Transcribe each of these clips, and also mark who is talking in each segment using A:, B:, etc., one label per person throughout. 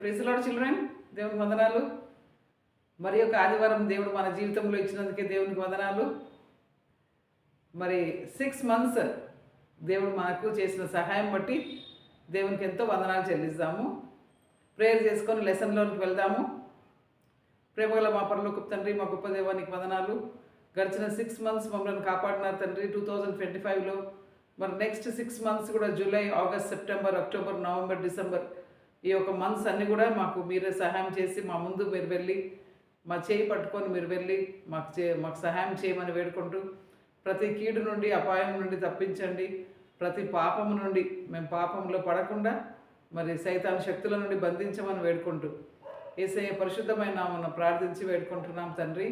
A: Praise lord children, దేవునికి వందనాలు. మరి ఒక ఆదివారం దేవుడు మన జీవితంలో ఇచ్చినందుకే దేవునికి వందనాలు. మరి 6 months దేవుడు మనకు చేసిన సహాయం బట్టి దేవునికి ఎంతో వందనాలు చెల్లిస్తాము. ప్రేయర్ చేసుకొని లెసన్లోనికి వెళ్దాము. ప్రేమగల మా పరలోకపు తండ్రి, మా గొప్ప దేవానికి వందనాలు. గడిచిన 6 months మమ్మల్ని కాపాడినారు తండ్రి. 2025లో మరి నెక్స్ట్ 6 months కూడా July, August, September, October, November, December ఈ యొక్క మంత్స్ అన్నీ కూడా మాకు మీరే సహాయం చేసి మా ముందు మీరు వెళ్ళి మా చేయి పట్టుకొని మీరు వెళ్ళి మాకు సహాయం చేయమని వేడుకుంటూ ప్రతి కీడు నుండి, అపాయం నుండి తప్పించండి. ప్రతి పాపము నుండి మేము పాపంలో పడకుండా మరి సైతాన్ శక్తుల నుండి బంధించమని వేడుకుంటూ యేసయ్య పరిశుద్ధమైన నామమున ప్రార్థించి వేడుకుంటున్నాం తండ్రి,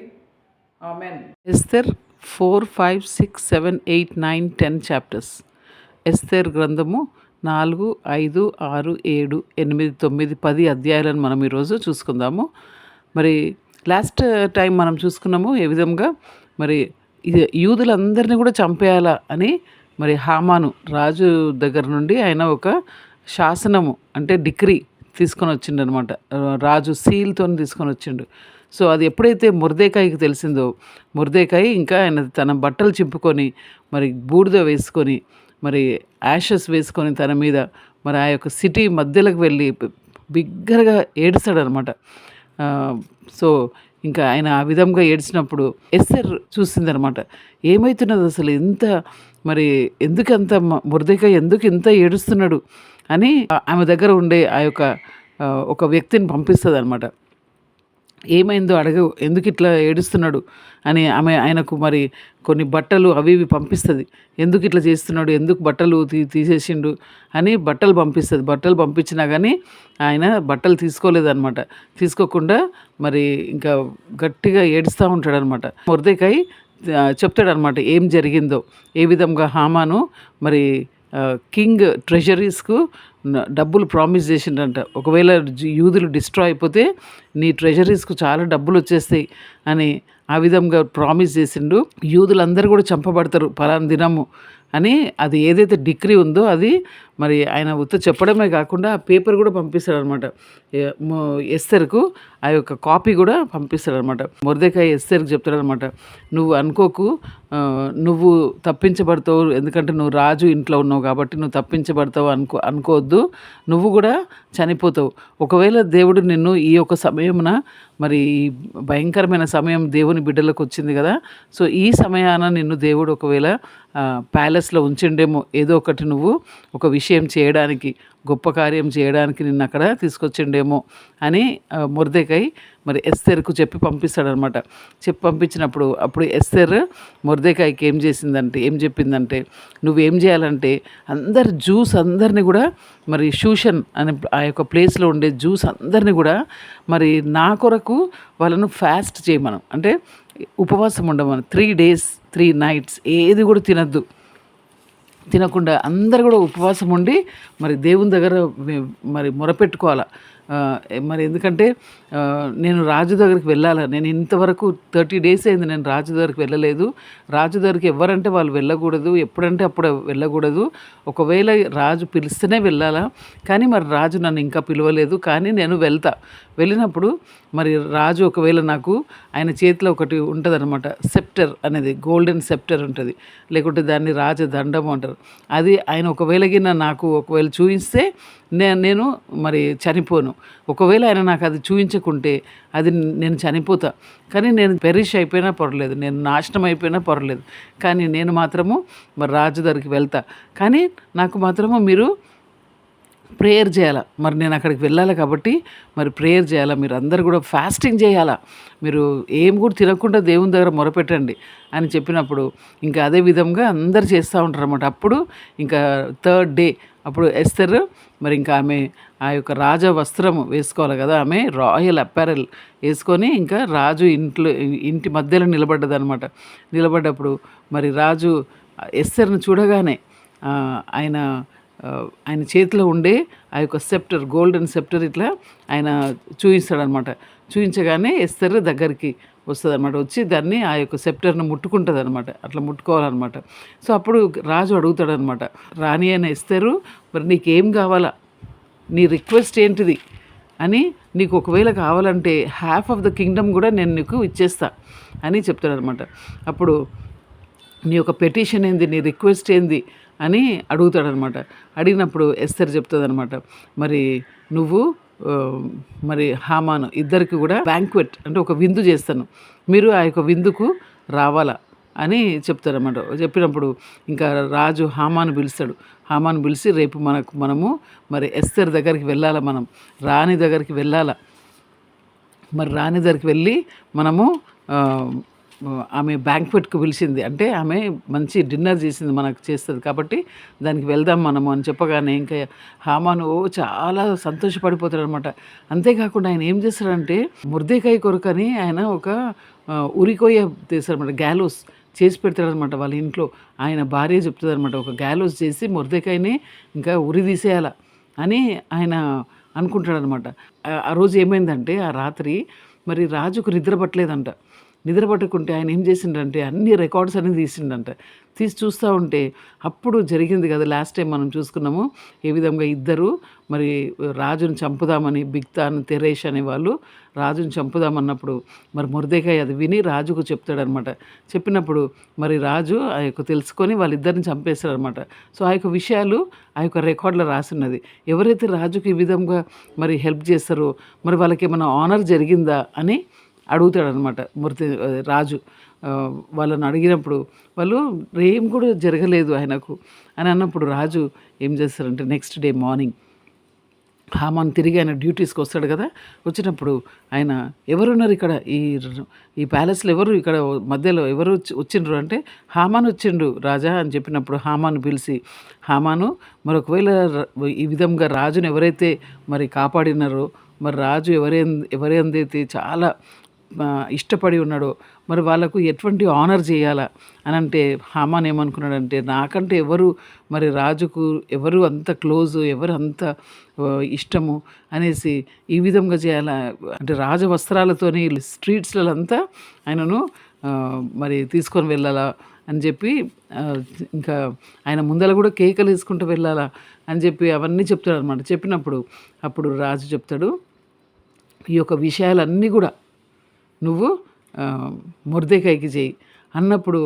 A: ఆమెన్. ఎస్తేర్ 4, 5, 6, 7, 8, 9, 10 చాప్టర్స్. ఎస్తేర్ గ్రంథము 4, 5, 6, 7, 8, 9, 10 అధ్యాయాలను మనం ఈరోజు చూసుకుందాము. మరి లాస్ట్ టైం మనం చూసుకున్నాము ఏ విధంగా మరి యూదులందరినీ కూడా చంపేయాలా అని మరి హామాను రాజు దగ్గర నుండి ఆయన ఒక శాసనము అంటే డిక్రీ తీసుకొని వచ్చిండు అనమాట. రాజు సీల్తో తీసుకొని వచ్చిండు. సో అది ఎప్పుడైతే మొర్దెకాయికి తెలిసిందో, మొర్దెకాయి ఇంకా ఆయన తన బట్టలు చింపుకొని మరి బూడిద వేసుకొని మరి యాషెస్ వేసుకొని తన మీద మరి ఆ యొక్క సిటీ మధ్యలోకి వెళ్ళి బిగ్గరగా ఏడుస్తాడనమాట. సో ఇంకా ఆయన ఆ విధంగా ఏడ్చినప్పుడు ఎస్తేర్ చూసిందనమాట. ఏమవుతున్నది అసలు, ఎంత మరి ఎందుకంత మొర్దెకాయి ఎందుకు ఇంత ఏడుస్తున్నాడు అని ఆమె దగ్గర ఉండే ఆ యొక్క ఒక వ్యక్తిని పంపిస్తుంది అనమాట. ఏమైందో అడగ, ఎందుకు ఇట్లా ఏడుస్తున్నాడు అని ఆయనకు మరి కొన్ని బట్టలు అవి ఇవి పంపిస్తుంది. ఎందుకు ఇట్లా చేస్తున్నాడు, ఎందుకు బట్టలు తీసేసిండు అని బట్టలు పంపిస్తుంది. బట్టలు పంపించినా కానీ ఆయన బట్టలు తీసుకోలేదన్నమాట. తీసుకోకుండా మరి ఇంకా గట్టిగా ఏడుస్తూ ఉంటాడనమాట. మొర్దెకాయి చెప్తాడనమాట ఏం జరిగిందో, ఏ విధంగా హామాను మరి కింగ్ ట్రెజరీస్కు డబ్బులు ప్రామిస్ చేసిండంట. ఒకవేళ యూదులు డిస్ట్రాయ్ అయిపోతే నీ ట్రెజరీస్కు చాలా డబ్బులు వచ్చేస్తాయి అని ఆ విధంగా ప్రామిస్ చేసిండు. యూదులందరూ కూడా చంపబడతారు పలానా దినము అని అది ఏదైతే డిగ్రీ ఉందో అది మరి ఆయన చెప్పడమే కాకుండా ఆ పేపర్ కూడా పంపిస్తాడనమాట. ఎస్తేర్కు ఆ యొక్క కాపీ కూడా పంపిస్తాడనమాట. మొర్దెకాయి ఎస్తేర్కి చెప్తాడనమాట, నువ్వు అనుకోకు, నువ్వు తప్పించబడతావు, ఎందుకంటే నువ్వు రాజు ఇంట్లో ఉన్నావు కాబట్టి నువ్వు తప్పించబడతావు అనుకోవద్దు, నువ్వు కూడా చనిపోతావు. ఒకవేళ దేవుడు నిన్ను ఈ యొక్క సమయమున మరి ఈ భయంకరమైన సమయం దేవుని బిడ్డలకు వచ్చింది కదా, సో ఈ సమయాన నిన్ను దేవుడు ఒకవేళ ప్యాలెస్లో ఉంచిండేమో, ఏదో ఒకటి నువ్వు ఒక విషయం చేయడానికి, గొప్ప కార్యం చేయడానికి నిన్ను అక్కడ తీసుకొచ్చిండేమో అని మొర్దెకాయి మరి ఎస్తేర్కు చెప్పి పంపిస్తాడనమాట. చెప్పి పంపించినప్పుడు అప్పుడు ఎస్తేర్ మొర్దెకాయికి ఏం చెప్పిందంటే, నువ్వేం చేయాలంటే అందరు జూస్ అందరినీ కూడా మరి షూషన్ అనే ఆ యొక్క ప్లేస్లో ఉండే జూస్ అందరినీ కూడా మరి నా కొరకు వాళ్ళను ఫాస్ట్ చేయమను, అంటే ఉపవాసం ఉండమని. 3 days 3 nights ఏది కూడా తినకుండా అందరు కూడా ఉపవాసం ఉండి మరి దేవుని దగ్గర మరి మొరపెట్టుకోవాలా. మరి ఎందుకంటే నేను రాజు దగ్గరికి వెళ్ళాలి, నేను ఇంతవరకు 30 days అయింది నేను రాజు దగ్గరికి వెళ్ళలేదు. రాజు దగ్గరికి ఎవరంటే వాళ్ళు వెళ్ళకూడదు, ఎప్పుడంటే అప్పుడు వెళ్ళకూడదు. ఒకవేళ రాజు పిలిస్తేనే వెళ్ళాలా, కానీ మరి రాజు నన్ను ఇంకా పిలవలేదు, కానీ నేను వెళ్ళినప్పుడు మరి రాజు ఒకవేళ నాకు ఆయన చేతిలో ఒకటి ఉంటుంది అనమాట, సెప్టర్ అనేది, గోల్డెన్ సెప్టర్ ఉంటుంది, లేకుంటే దాన్ని రాజదండము అంటారు. అది ఆయన ఒకవేళ నాకు ఒకవేళ చూపిస్తే నేను మరి చనిపోను. ఒకవేళ ఆయన నాకు అది చూపించకుంటే అది నేను చనిపోతా, కానీ నేను పెరిష్ అయిపోయినా పర్లేదు, నేను నాశనం అయిపోయినా పర్లేదు, కానీ నేను మాత్రము మరి రాజు దగ్గరికి వెళ్తా. కానీ నాకు మాత్రము మీరు ప్రేయర్ చేయాలా, మరి నేను అక్కడికి వెళ్ళాలి కాబట్టి మరి ప్రేయర్ చేయాలా, మీరు అందరు కూడా ఫాస్టింగ్ చేయాలా, మీరు ఏం కూడా తినకుండా దేవుని దగ్గర మొరపెట్టండి అని చెప్పినప్పుడు ఇంకా అదే విధంగా అందరు చేస్తూ ఉంటారు అన్నమాట. అప్పుడు ఇంకా 3rd day అప్పుడు ఎస్తేర్ మరి ఇంకా ఆమె ఆ యొక్క రాజ వస్త్రము వేసుకోవాలి కదా, ఆమె రాయల్ అప్పారల్ వేసుకొని ఇంకా రాజు ఇంటి మధ్యలో నిలబడ్డదనమాట. నిలబడ్డప్పుడు మరి రాజు ఎస్తేర్ను చూడగానే ఆయన చేతిలో ఉండే ఆ యొక్క సెప్టర్, గోల్డెన్ సెప్టర్ ఇట్లా ఆయన చూపిస్తాడనమాట. చూపించగానే ఎస్తేర్ దగ్గరికి వస్తుంది అనమాట. వచ్చి దాన్ని ఆ యొక్క సెప్టర్ను ముట్టుకుంటుంది అనమాట. అట్లా ముట్టుకోవాలన్నమాట. సో అప్పుడు రాజు అడుగుతాడనమాట, రాణి అయిన ఎస్తేరు, మరి నీకేం కావాలా, నీ రిక్వెస్ట్ ఏంటిది అని నీకు ఒకవేళ కావాలంటే హాఫ్ ఆఫ్ ద కింగ్డమ్ కూడా నేను నీకు ఇచ్చేస్తా అని చెప్తాడనమాట. అప్పుడు నీ యొక్క పెటిషన్ ఏంది, నీ రిక్వెస్ట్ ఏంది అని అడుగుతాడనమాట. అడిగినప్పుడు ఎస్తర్ చెప్తుందనమాట, మరి నువ్వు మరి హామాను ఇద్దరికి కూడా బ్యాంక్వెట్ అంటే ఒక విందు చేస్తాను, మీరు ఆ యొక్క విందుకు రావాలా అని చెప్తారన్నమాట. చెప్పినప్పుడు ఇంకా రాజు హామాను పిలుస్తాడు. హామాను పిలిచి రేపు మనము మరి ఎస్తర్ దగ్గరికి వెళ్ళాలా, మనం రాణి దగ్గరికి వెళ్ళాలా. మరి రాణి దగ్గరికి వెళ్ళి మనము ఆమె బ్యాంక్వెట్కి పిలిచింది అంటే ఆమె మంచి డిన్నర్ చేసింది మనకు చేస్తుంది కాబట్టి దానికి వెళ్దాం మనము అని చెప్పగానే ఇంకా హామాను చాలా సంతోషపడిపోతాడు అనమాట. అంతేకాకుండా ఆయన ఏం చేస్తాడంటే మొర్దెకాయి కొరకని ఆయన ఒక ఉరికొయ్య తీస్తాడనమాట, గ్యాలోస్ చేసి పెడతాడనమాట వాళ్ళ ఇంట్లో. ఆయన భార్య చెప్తుంది అనమాట, ఒక గ్యాలోస్ చేసి మొర్దెకాయిని ఇంకా ఉరి తీసేయాల అని ఆయన అనుకుంటాడనమాట. ఆ రోజు ఏమైందంటే ఆ రాత్రి మరి రాజుకు నిద్ర పట్టలేదంట. నిద్ర పట్టుకుంటే ఆయన ఏం చేసిండంటే అన్ని రికార్డ్స్ అనేది తీసిండంట. తీసి చూస్తూ ఉంటే అప్పుడు జరిగింది కదా లాస్ట్ టైం మనం చూసుకున్నాము, ఏ విధంగా ఇద్దరు మరి రాజుని చంపుదామని బిగ్తాన్ తెరేష్ అనే వాళ్ళు రాజుని చంపుదామన్నప్పుడు మరి మొర్దెకాయి అది విని రాజుకు చెప్తాడనమాట. చెప్పినప్పుడు మరి రాజు ఆ యొక్క తెలుసుకొని వాళ్ళిద్దరిని చంపేస్తాడనమాట. సో ఆ యొక్క విషయాలు ఆ యొక్క రికార్డులో రాసిన్నది. ఎవరైతే రాజుకు ఈ విధంగా మరి హెల్ప్ చేస్తారో మరి వాళ్ళకి ఏమైనా ఆనర్ జరిగిందా అని అడుగుతాడనమాట రాజు. వాళ్ళని అడిగినప్పుడు వాళ్ళు ఏం కూడా జరగలేదు ఆయనకు అని అన్నప్పుడు రాజు ఏం చేస్తారంటే నెక్స్ట్ డే మార్నింగ్ హామాన్ తిరిగి ఆయన డ్యూటీస్కి వస్తాడు కదా. వచ్చినప్పుడు ఆయన ఎవరున్నారు ఇక్కడ ఈ ప్యాలెస్లో ఎవరు ఇక్కడ మధ్యలో ఎవరు వచ్చిండ్రు అంటే హామాన్ వచ్చిండు రాజా అని చెప్పినప్పుడు హామాను పిలిచి హామాను మరి ఒకవేళ ఈ విధంగా రాజును ఎవరైతే మరి కాపాడినారో మరి రాజు ఎవరైతే చాలా ఇష్టపడి ఉన్నాడో మరి వాళ్ళకు ఎటువంటి ఆనర్ చేయాలా అని అంటే హామాన్ ఏమనుకున్నాడంటే నాకంటే ఎవరు మరి రాజుకు ఎవరు అంత క్లోజు ఎవరు అంత ఇష్టము అనేసి ఈ విధంగా చేయాలా అంటే రాజ వస్త్రాలతోని స్ట్రీట్స్లలో అంతా ఆయనను మరి తీసుకొని వెళ్ళాలా అని చెప్పి ఇంకా ఆయన ముందర కూడా కేకలు వేసుకుంటూ వెళ్ళాలా అని చెప్పి అవన్నీ చెప్తాడు అనమాట. చెప్పినప్పుడు అప్పుడు రాజు చెప్తాడు ఈ యొక్క విషయాలన్నీ కూడా నువ్వు మొర్దెకాయికి చేయి అన్నప్పుడు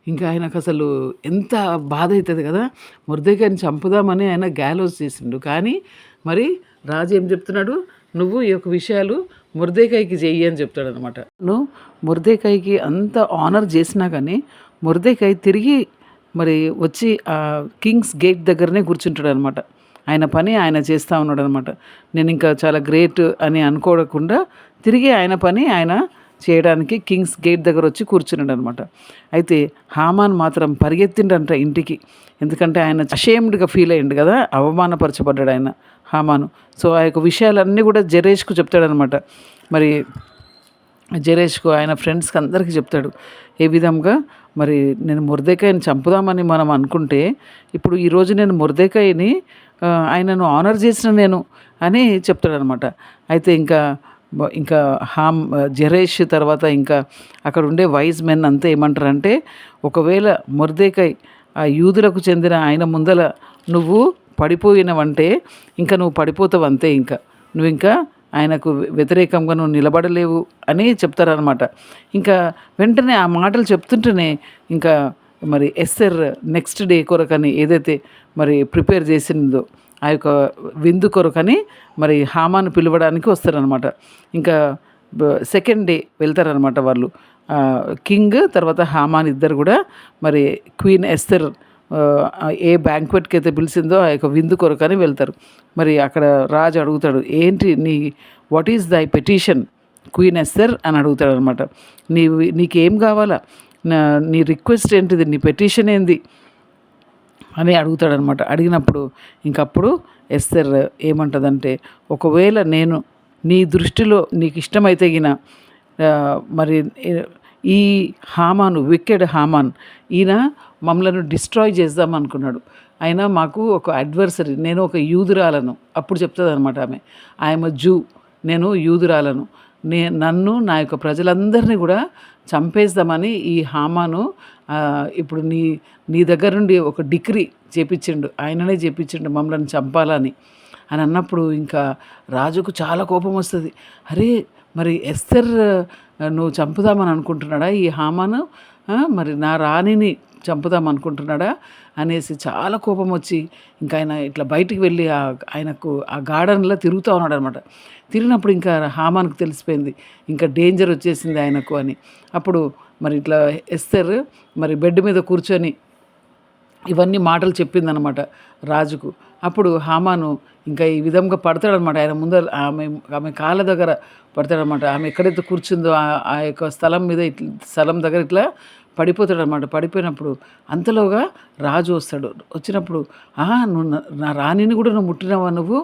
A: ఇంకా ఆయనకు అసలు ఎంత బాధ అవుతుంది కదా. మొర్దెకాయిని చంపుదామని ఆయన గ్యాలోస్ చేసిండు, కానీ మరి రాజు ఏం చెప్తున్నాడు, నువ్వు ఈ యొక్క విషయాలు మొర్దెకాయికి చెయ్యి అని చెప్తాడు అనమాట. నువ్వు మొర్దెకాయికి అంత ఆనర్ చేసినా కానీ మొర్దెకాయి తిరిగి మరి వచ్చి ఆ కింగ్స్ గేట్ దగ్గరనే కూర్చుంటాడు అనమాట. ఆయన పని ఆయన చేస్తూ ఉన్నాడు అనమాట. నేను ఇంకా చాలా గ్రేట్ అని అనుకోకుండా తిరిగి ఆయన పని ఆయన చేయడానికి కింగ్స్ గేట్ దగ్గర వచ్చి కూర్చున్నాడు అనమాట. అయితే హామాన్ మాత్రం పరిగెత్తిండంట ఇంటికి, ఎందుకంటే ఆయన అషేమ్డ్గా ఫీల్ అయ్యిండు కదా, అవమానపరచబడ్డాడు ఆయన హామాను. సో ఆ యొక్క విషయాలన్నీ కూడా జెరెష్కు చెప్తాడనమాట. మరి జెరెష్కు ఆయన ఫ్రెండ్స్కి అందరికీ చెప్తాడు ఏ విధంగా మరి నేను మొర్దెకాయిని చంపుదామని మనం అనుకుంటే ఇప్పుడు ఈరోజు నేను మొర్దెకాయిని ఆయనను ఆనర్ చేసిన నేను అని చెప్తాడనమాట. అయితే ఇంకా జెరెష్ తర్వాత ఇంకా అక్కడ ఉండే వైజ్ మెన్ అంతా ఏమంటారంటే ఒకవేళ మొర్దెకాయి ఆ యూదులకు చెందిన ఆయన ముందల నువ్వు పడిపోయినవంటే ఇంకా నువ్వు పడిపోతావు అంతే, ఇంకా నువ్వు ఇంకా ఆయనకు వ్యతిరేకంగా నువ్వు నిలబడలేవు అని చెప్తారనమాట. ఇంకా వెంటనే ఆ మాటలు చెప్తుంటేనే ఇంకా మరి ఎస్తర్ నెక్స్ట్ డే కొరకని ఏదైతే మరి ప్రిపేర్ చేసిందో ఆ యొక్క విందు కొరకని మరి హామాను పిలవడానికి వస్తారనమాట. ఇంకా సెకండ్ డే వెళ్తారనమాట వాళ్ళు, కింగ్ తర్వాత హామాన్ ఇద్దరు కూడా మరి క్వీన్ ఎస్తర్ ఏ బ్యాంక్వెట్కి అయితే పిలిచిందో ఆ యొక్క విందు కొరకని వెళ్తారు. మరి అక్కడ రాజు అడుగుతాడు, ఏంటి వాట్ ఈజ్ దై పెటిషన్ క్వీన్ ఎస్తర్ అని అడుగుతాడు అనమాట. నీకేం కావాలా, నీ రిక్వెస్ట్ ఏంటిది, నీ పెటిషన్ ఏంది అని అడుగుతాడనమాట. అడిగినప్పుడు ఇంకప్పుడు ఎస్తర్ ఏమంటుందంటే ఒకవేళ నేను నీ దృష్టిలో నీకు ఇష్టమైతే గిన మరి ఈ హామాను వికెడ్ హామాన్ ఈయన మమ్మలను డిస్ట్రాయ్ చేద్దాం అనుకున్నాడు, ఆయన మాకు ఒక అడ్వర్సరీ, నేను ఒక యూదురాలను. అప్పుడు చెప్తుంది అనమాట ఆమె, ఐఎమ్ జూ, నేను యూదురాలను, నన్ను నా యొక్క ప్రజలందరినీ కూడా చంపేద్దామని ఈ హామాను ఇప్పుడు నీ దగ్గర నుండి ఒక డిగ్రీ చేపించిండు, ఆయననే చేపించిండు మమ్మల్ని చంపాలని
B: అని అన్నప్పుడు ఇంకా రాజుకు చాలా కోపం వస్తుంది. అరే మరి ఎస్తర్ నువ్వు చంపుదామని అనుకుంటున్నాడా ఈ హామాను? మరి నా రాణిని చంపుదాం అనుకుంటున్నాడా అనేసి చాలా కోపం వచ్చి ఇంకా ఆయన ఇట్లా బయటికి వెళ్ళి ఆయనకు ఆ గార్డెన్లో తిరుగుతూ ఉన్నాడు అనమాట. తిరిగినప్పుడు ఇంకా హామాన్కు తెలిసిపోయింది ఇంకా డేంజర్ వచ్చేసింది ఆయనకు అని. అప్పుడు మరి ఇట్లా ఎస్తర్ మరి బెడ్ మీద కూర్చొని ఇవన్నీ మాటలు చెప్పిందనమాట రాజుకు. అప్పుడు హామాను ఇంకా ఈ విధంగా పడతాడనమాట ఆయన ముందర, ఆమె కాళ్ళ దగ్గర పడతాడనమాట. ఆమె ఎక్కడైతే కూర్చుందో ఆ యొక్క స్థలం దగ్గర ఇట్లా పడిపోతాడనమాట. పడిపోయినప్పుడు అంతలోగా రాజు వస్తాడు. వచ్చినప్పుడు నువ్వు నా రాణిని కూడా నువ్వు ముట్టినావా నువ్వు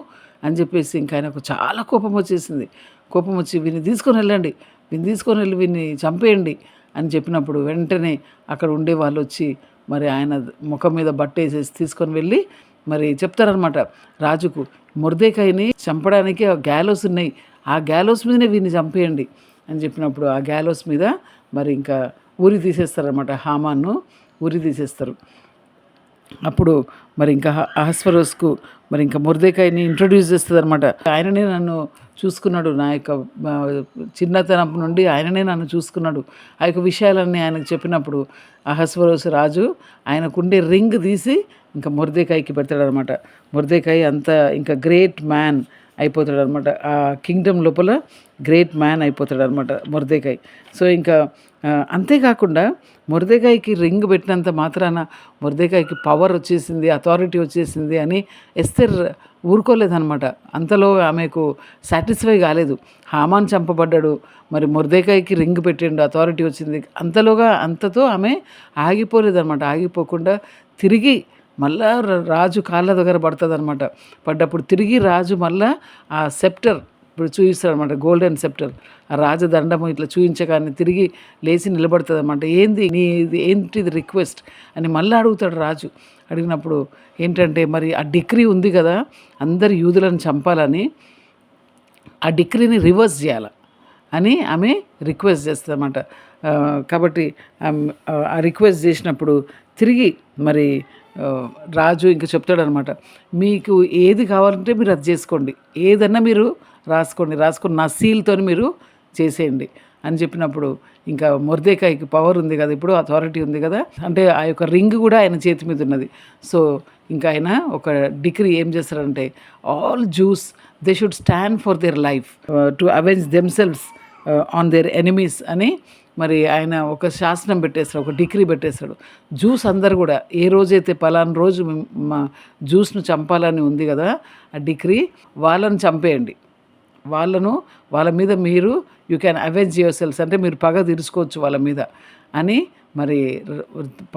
B: అని చెప్పేసి ఇంకా ఆయనకు చాలా కోపం వచ్చేసింది. కోపం వచ్చి వీన్ని తీసుకొని వెళ్ళండి, వీన్ని తీసుకొని వెళ్ళి వీన్ని చంపేయండి అని చెప్పినప్పుడు వెంటనే అక్కడ ఉండే వాళ్ళు వచ్చి మరి ఆయన ముఖం మీద బట్టేసేసి తీసుకొని వెళ్ళి మరి చెప్తారనమాట రాజుకు, మొర్దెకాయిని చంపడానికి గ్యాలోస్ ఉన్నాయి, ఆ గ్యాలోస్ మీదనే వీరిని చంపేయండి అని చెప్పినప్పుడు ఆ గ్యాలోస్ మీద మరి ఇంకా ఊరి తీసేస్తారనమాట. హామాన్ను ఊరి తీసేస్తారు. అప్పుడు మరి ఇంకా అహస్వరోస్కు మరి ఇంకా మొర్దెకాయిని ఇంట్రొడ్యూస్ చేస్తుంది అనమాట. ఆయననే నన్ను చూసుకున్నాడు, నా యొక్క చిన్నతనం నుండి ఆయననే నన్ను చూసుకున్నాడు. ఆ యొక్క విషయాలన్నీ ఆయనకు చెప్పినప్పుడు అహస్వరోస్ రాజు ఆయనకుండే రింగ్ తీసి ఇంకా మొర్దెకాయికి పెడతాడనమాట. మొర్దెకాయి అంత ఇంకా గ్రేట్ మ్యాన్ అయిపోతాడనమాట. ఆ కింగ్డమ్ లోపల గ్రేట్ మ్యాన్ అయిపోతాడనమాట మొర్దెకాయి. సో ఇంకా అంతేకాకుండా మొర్దెకాయికి రింగ్ పెట్టినంత మాత్రాన మొర్దెకాయికి పవర్ వచ్చేసింది, అథారిటీ వచ్చేసింది అని ఎస్తర్ ఊరుకోలేదనమాట. అంతలో ఆమెకు సాటిస్ఫై కాలేదు. హామాన్ చంపబడ్డాడు, మరి మొర్దెకాయికి రింగ్ పెట్టిండు, అథారిటీ వచ్చింది. అంతతో ఆమె ఆగిపోలేదనమాట. ఆగిపోకుండా తిరిగి మళ్ళా రాజు కాళ్ళ దగ్గర పడుతుంది అనమాట. పడ్డప్పుడు తిరిగి రాజు మళ్ళా ఆ సెప్టర్ ఇప్పుడు చూపిస్తాడు అనమాట, గోల్డెన్ సెప్టర్, ఆ రాజదండము ఇట్లా చూయించగానే తిరిగి లేచి నిలబడుతుంది అనమాట. ఏంటిది రిక్వెస్ట్ అని మళ్ళీ అడుగుతాడు రాజు. అడిగినప్పుడు ఏంటంటే మరి ఆ డిక్రీ ఉంది కదా అందరు యూదులను చంపాలని, ఆ డిక్రీని రివర్స్ చేయాలి అని ఆమె రిక్వెస్ట్ చేస్తుంది అన్నమాట. కాబట్టి ఆ రిక్వెస్ట్ చేసినప్పుడు తిరిగి మరి రాజు ఇంకా చెప్తాడనమాట, మీకు ఏది కావాలంటే మీరు అది చేసుకోండి, ఏదన్నా మీరు రాసుకొని నా సీల్తో మీరు చేసేయండి అని చెప్పినప్పుడు ఇంకా మొర్దెకాయికి పవర్ ఉంది కదా, ఇప్పుడు అథారిటీ ఉంది కదా, అంటే ఆ యొక్క రింగ్ కూడా ఆయన చేతి మీద ఉన్నది. సో ఇంకా ఆయన ఒక డిగ్రీ ఏం చేస్తారంటే all juice they should stand for their life to avenge themselves on their enemies అని మరి ఆయన ఒక శాసనం పెట్టేస్తాడు, ఒక డిగ్రీ పెట్టేస్తాడు. జ్యూస్ అందరు కూడా ఏ రోజైతే పలానా రోజు మా జ్యూస్ను చంపాలని ఉంది కదా ఆ డిగ్రీ, వాళ్ళని చంపేయండి, వాళ్ళ మీద మీరు you can avenge your cells, అంటే మీరు పగ తీర్చుకోవచ్చు వాళ్ళ మీద అని మరి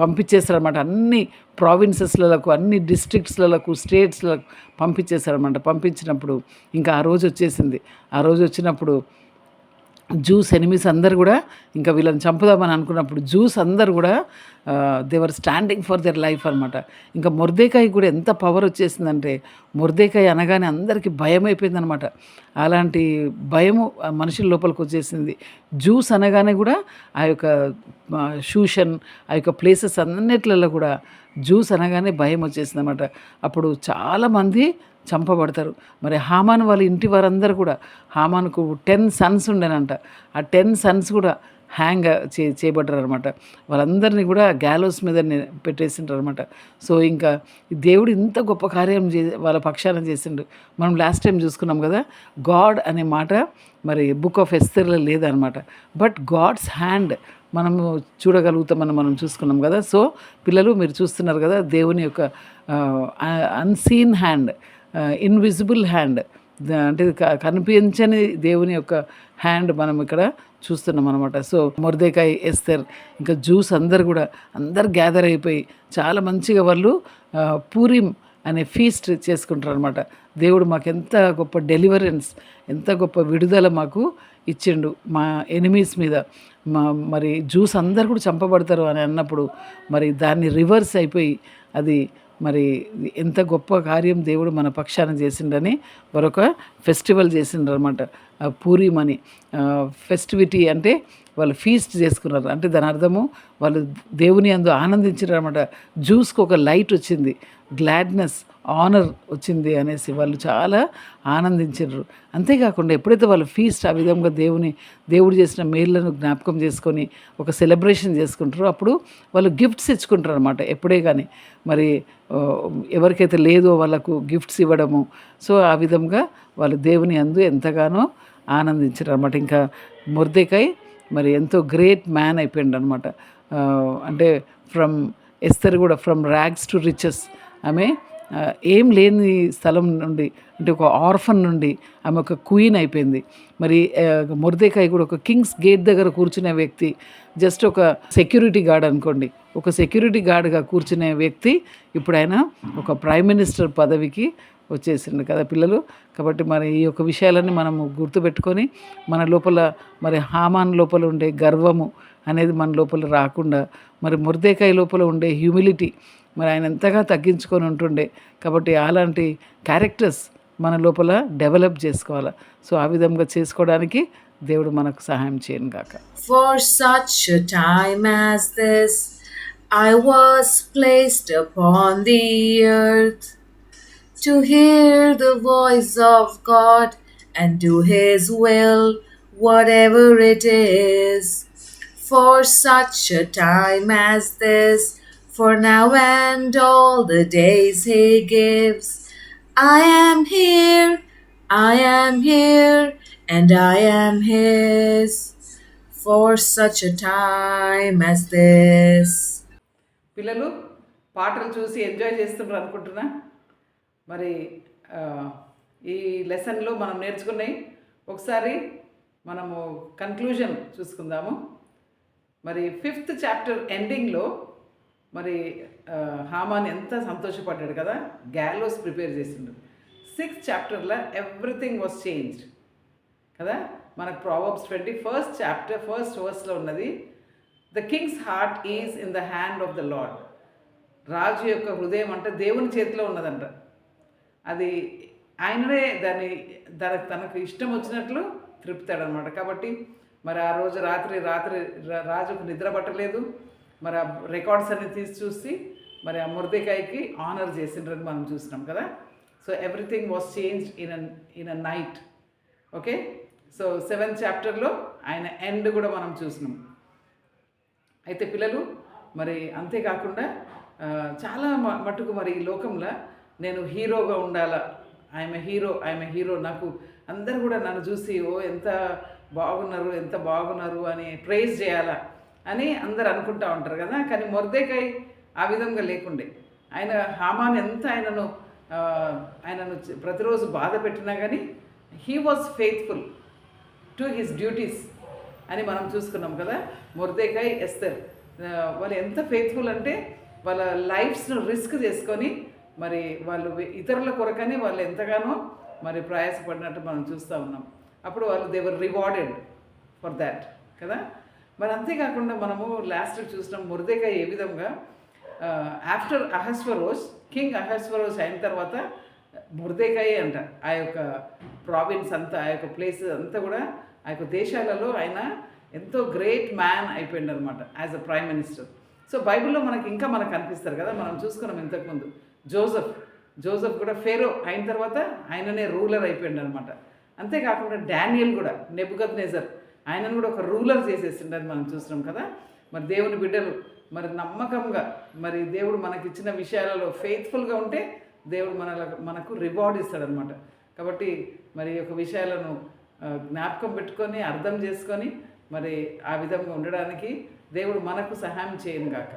B: పంపించేస్తారనమాట. అన్ని ప్రావిన్సెస్లకు, అన్ని డిస్ట్రిక్ట్స్లకు, స్టేట్స్లకు పంపించేస్తారనమాట. పంపించినప్పుడు ఇంకా ఆ రోజు వచ్చేసింది. ఆ రోజు వచ్చినప్పుడు జూస్ ఎనిమీస్ అందరు కూడా ఇంకా వీళ్ళని చంపుదామని అనుకున్నప్పుడు జూస్ అందరు కూడా దేవర్ స్టాండింగ్ ఫర్ దర్ లైఫ్ అనమాట. ఇంకా మొర్దెకాయి కూడా ఎంత పవర్ వచ్చేసిందంటే మొర్దెకాయి అనగానే అందరికీ భయం అయిపోయిందనమాట. అలాంటి భయము మనుషుల లోపలికి వచ్చేసింది. జూస్ అనగానే కూడా ఆ యొక్క షూషన్, ఆ యొక్క ప్లేసెస్ అన్నిట్లలో కూడా జూస్ అనగానే భయం వచ్చేసింది అనమాట. అప్పుడు చాలామంది చంపబడతారు. మరి హామాను వాళ్ళ ఇంటి వారందరూ కూడా, హామానుకు 10 సన్స్ ఉండేనంట, ఆ 10 సన్స్ కూడా హ్యాంగ్ చేయబడ్డారు అనమాట. వాళ్ళందరినీ కూడా గ్యాలోస్ మీద పెట్టేసింటారు అనమాట. సో ఇంకా దేవుడు ఇంత గొప్ప కార్యం వాళ్ళ పక్షాన చేసిండు. మనం లాస్ట్ టైం చూసుకున్నాం కదా, గాడ్ అనే మాట మరి బుక్ ఆఫ్ ఎస్తర్లో లేదనమాట. బట్ గాడ్స్ హ్యాండ్ మనము చూడగలుగుతామని మనం చూసుకున్నాం కదా. సో పిల్లలు మీరు చూస్తున్నారు కదా, దేవుని యొక్క అన్సీన్ హ్యాండ్, ఇన్విజిబుల్ హ్యాండ్, అంటే కనిపించని దేవుని యొక్క హ్యాండ్ మనం ఇక్కడ చూస్తున్నాం అనమాట. సో మొర్దెకాయి, ఎస్తర్, ఇంకా జూస్ అందరు గ్యాదర్ అయిపోయి చాలా మంచిగా వాళ్ళు పూరిం అనే ఫీస్ట్ చేసుకుంటారు అనమాట. దేవుడు మాకు ఎంత గొప్ప డెలివరెన్స్, ఎంత గొప్ప విడుదల మాకు ఇచ్చిండు మా ఎనిమీస్ మీద. మరి జూస్ అందరు కూడా చంపబడతారు అని అన్నప్పుడు మరి దాన్ని రివర్స్ అయిపోయి అది మరి ఎంత గొప్ప కార్యం దేవుడు మన పక్షాన చేసిండని మరొక ఫెస్టివల్ చేసిండ్రు అనమాట. పూరీం అని ఫెస్టివిటీ అంటే వాళ్ళు ఫీస్ట్ చేసుకున్నారు. అంటే దాని అర్థము వాళ్ళు దేవుని యందు ఆనందించారు అనమాట. జ్యూస్కి ఒక లైట్ వచ్చింది, గ్లాడ్నెస్, ఆనర్ వచ్చింది అనేసి వాళ్ళు చాలా ఆనందించారు. అంతేకాకుండా ఎప్పుడైతే వాళ్ళు ఫీస్ట్ ఆ విధంగా దేవుడు చేసిన మేళ్ళను జ్ఞాపకం చేసుకొని ఒక సెలబ్రేషన్ చేసుకుంటారో అప్పుడు వాళ్ళు గిఫ్ట్స్ ఇచ్చుకుంటారు అనమాట. ఎప్పుడే కానీ మరి ఎవరికైతే లేదో వాళ్ళకు గిఫ్ట్స్ ఇవ్వడము. సో ఆ విధంగా వాళ్ళు దేవుని యందు ఎంతగానో ఆనందించారు అనమాట. ఇంకా మొర్దెకాయ్ మరి ఎంతో గ్రేట్ మ్యాన్ అయిపోయిండు అనమాట. అంటే ఎస్తర్ కూడా ఫ్రమ్ ర్యాగ్స్ టు రిచెస్. ఆమె ఏం లేని స్థలం నుండి, అంటే ఒక ఆర్ఫన్ నుండి ఆమె ఒక క్వీన్ అయిపోయింది. మరి మొర్దెకాయ్ కూడా ఒక కింగ్స్ గేట్ దగ్గర కూర్చునే వ్యక్తి, జస్ట్ ఒక సెక్యూరిటీ గార్డ్ అనుకోండి, ఒక సెక్యూరిటీ గార్డ్గా కూర్చునే వ్యక్తి ఇప్పుడు ఆయన ఒక ప్రైమ్ మినిస్టర్ పదవికి వచ్చేసిండు కదా పిల్లలు. కాబట్టి మరి ఈ యొక్క విషయాలన్నీ మనము గుర్తుపెట్టుకొని మన లోపల మరి హామాన్ లోపల ఉండే గర్వము అనేది మన లోపల రాకుండా, మరి మొర్దెకాయ్ లోపల ఉండే హ్యూమిలిటీ, మరి ఆయన ఎంతగా తగ్గించుకొని ఉంటుండే. కాబట్టి అలాంటి క్యారెక్టర్స్ మన లోపల డెవలప్ చేసుకోవాలి. సో ఆ విధంగా చేసుకోవడానికి దేవుడు మనకు సహాయం చేయను గాక.
C: For such a time as this, I was placed upon the earth to hear the voice of God and do His will, whatever it is. For such a time as this, for now and all the days He gives, I am here, and I am His, for such a time as this.
A: పిల్లలు పాటలు చూసి enjoy చేస్తున్నారు అనుకుంటున్నా. మరి ఈ లెసన్లో మనం నేర్చుకున్నాయి ఒకసారి మనము కన్క్లూజన్ చూసుకుందాము. మరి 5th చాప్టర్ ఎండింగ్లో మరి హామాన్ ఎంత సంతోషపడ్డాడు కదా, గ్యాలోస్ ప్రిపేర్ చేసిండు. 6th చాప్టర్లో ఎవ్రీథింగ్ వాజ్ చేంజ్డ్ కదా. మనకు ప్రావర్బ్స్ 21st చాప్టర్ 1st వర్స్లో ఉన్నది, the king's heart is in the hand of the lord. రాజు యొక్క హృదయం అంటే దేవుని చేతిలో ఉన్నదంట. అది ఆయననే తనకు ఇష్టం వచ్చినట్లు త్రిపుతాడనమాట. కాబట్టి మరి ఆ రోజు రాత్రి రాజుకు నిద్ర పట్టలేదు. మరి ఆ రికార్డ్స్ అన్ని తీసి చూసి మరి ఆ మొర్దెకాయ్కి ఆనర్ చేసిండ్రని మనం చూసినాం కదా. So everything was changed in a night. Okay, so 7th చాప్టర్లో ఆయన ఎండ్ కూడా మనం చూసినాం. అయితే పిల్లలు మరి అంతేకాకుండా చాలా మటుకు మరి ఈ లోకంలో నేను హీరోగా ఉండాలా, ఐఎమ్ ఏ హీరో, నాకు అందరు కూడా నన్ను చూసి ఎంత బాగున్నారు అని ప్రైజ్ చేయాలా అని అందరు అనుకుంటా ఉంటారు కదా. కానీ మొర్దెకాయ్ ఆ విధంగా లేకుండే. ఆయన హామాన్ ఎంత ఆయనను ప్రతిరోజు బాధ పెట్టినా కానీ he was faithful to his duties అని మనం చూసుకున్నాం కదా. మొర్దెకాయ్, ఎస్తర్ వాళ్ళు ఎంత ఫెయిత్ఫుల్ అంటే వాళ్ళ లైఫ్స్ను రిస్క్ చేసుకొని మరి వాళ్ళు ఇతరుల కొరకని వాళ్ళు ఎంతగానో మరి ప్రయాసపడినట్టు మనం చూస్తూ ఉన్నాం. అప్పుడు వాళ్ళు they were rewarded for that కదా. మరి అంతేకాకుండా మనము లాస్ట్ చూసినాం మొర్దెకాయ్ ఏ విధంగా ఆఫ్టర్ అహస్వరోష్, కింగ్ అహస్వరోష్ అయిన తర్వాత మొర్దెకాయ్ అంట ఆ యొక్క ప్రావిన్స్ అంతా, ఆ యొక్క ప్లేస్ అంతా కూడా ఆ యొక్క దేశాలలో ఆయన ఎంతో గ్రేట్ మ్యాన్ అయిపోయింది అనమాట as a prime minister. So బైబిల్లో మనకు అనిపిస్తారు కదా, మనం చూసుకున్నాం ఇంతకుముందు జోసెఫ్ కూడా ఫేరో అయిన తర్వాత ఆయననే రూలర్ అయిపోయింది అనమాట. అంతేకాకుండా డానియల్ కూడా, నెబుకద్నెజర్, ఆయనను కూడా ఒక రూలర్ చేసేసిండని మనం చూసినాం కదా. మరి దేవుని బిడ్డలు మరి నమ్మకంగా మరి దేవుడు మనకిచ్చిన విషయాలలో ఫెయిత్ఫుల్గా ఉంటే దేవుడు మనకు రివార్డ్ ఇస్తాడనమాట. కాబట్టి మరి ఈ యొక్క విషయాలను జ్ఞాపకం పెట్టుకొని అర్థం చేసుకొని మరి ఆ విధంగా ఉండడానికి దేవుడు మనకు సహాయం చేయను గాక.